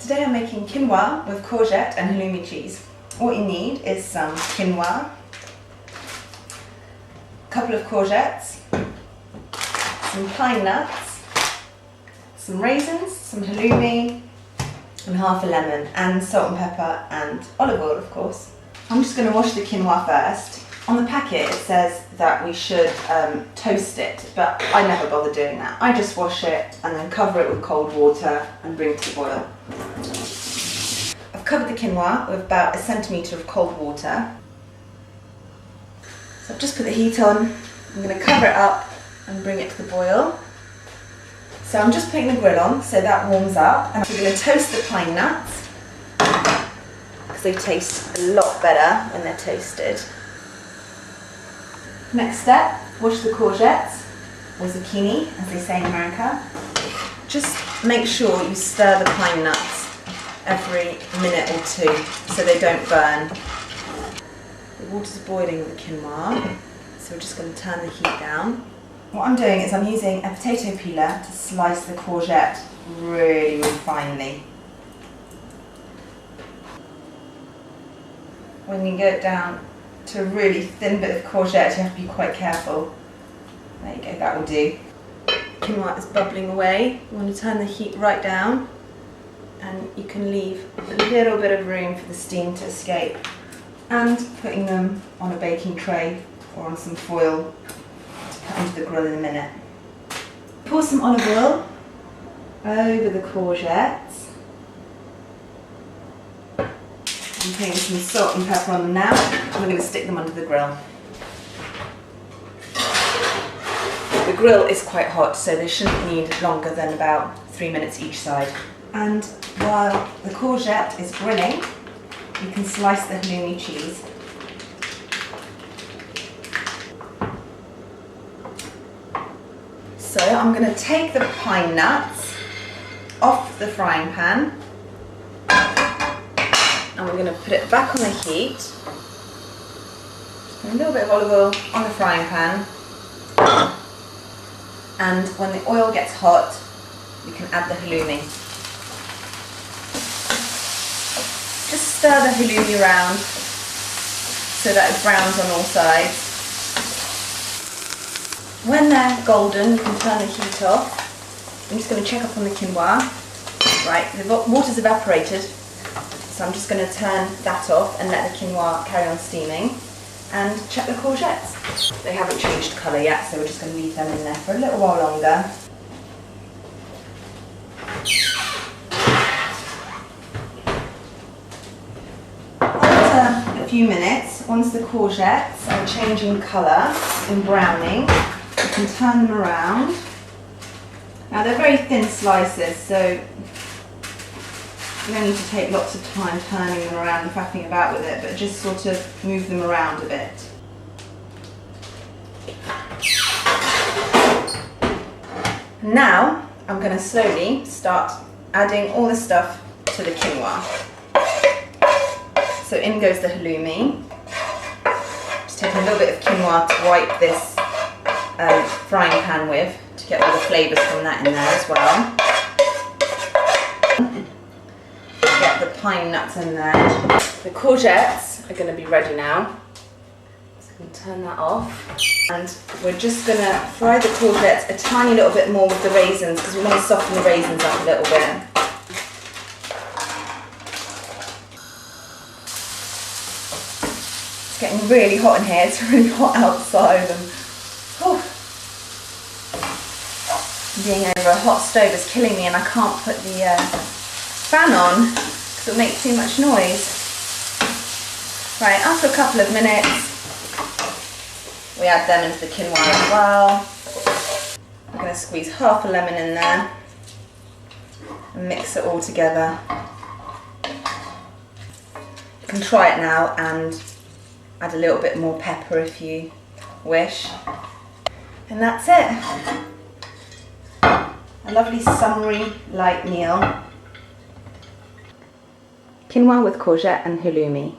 today I'm making quinoa with courgette and halloumi cheese. What you need is some quinoa, a couple of courgettes, some pine nuts, some raisins, some halloumi, and half a lemon, and salt and pepper and olive oil, of course. I'm just going to wash the quinoa first. On the packet it says that we should toast it, but I never bother doing that. I just wash it and then cover it with cold water and bring it to the boil. I've covered the quinoa with about 1 centimetre of cold water. So I've just put the heat on. I'm going to cover it up and bring it to the boil. So I'm just putting the grill on so that warms up, and we're going to toast the pine nuts because they taste a lot better when they're toasted. Next step, wash the courgettes, or zucchini as they say in America. Just make sure you stir the pine nuts every minute or two so they don't burn. The water's boiling with the quinoa, so we're just going to turn the heat down. What I'm doing is I'm using a potato peeler to slice the courgette really finely. When you get down to a really thin bit of courgette, you have to be quite careful. There you go, that will do. Quinoa is bubbling away. You want to turn the heat right down, and you can leave a little bit of room for the steam to escape. And putting them on a baking tray or on some foil to put into the grill in a minute. Pour some olive oil over the courgettes. I'm putting some salt and pepper on them now, and we're going to stick them under the grill. The grill is quite hot, so they shouldn't need longer than about 3 minutes each side. And while the courgette is grilling, you can slice the halloumi cheese. So I'm going to take the pine nuts off the frying pan, and we're going to put it back on the heat. A little bit of olive oil on the frying pan, and when the oil gets hot, you can add the halloumi. Just stir the halloumi around so that it browns on all sides. When they're golden, you can turn the heat off. I'm just going to check up on the quinoa. Right, the water's evaporated, so I'm just going to turn that off and let the quinoa carry on steaming. And check the courgettes. They haven't changed colour yet, so we're just going to leave them in there for a little while longer. After a few minutes, once the courgettes are changing colour and browning, you can turn them around. Now they're very thin slices, so you don't need to take lots of time turning them around and faffing about with it, but just sort of move them around a bit. Now I'm going to slowly start adding all the stuff to the quinoa. So in goes the halloumi. Just taking a little bit of quinoa to wipe this frying pan with to get all the flavours from that in there as well. Get the pine nuts in there. The courgettes are going to be ready now. So I'm going to turn that off. And we're just going to fry the courgettes a tiny little bit more with the raisins because we want to soften the raisins up a little bit. It's getting really hot in here. It's really hot outside. And being over a hot stove is killing me, and I can't put the fan on because it'll make too much noise. Right, after a couple of minutes, we add them into the quinoa as well. I'm going to squeeze half a lemon in there and mix it all together. You can try it now and add a little bit more pepper if you wish. And that's it. A lovely summery light meal. Quinoa with courgette and halloumi.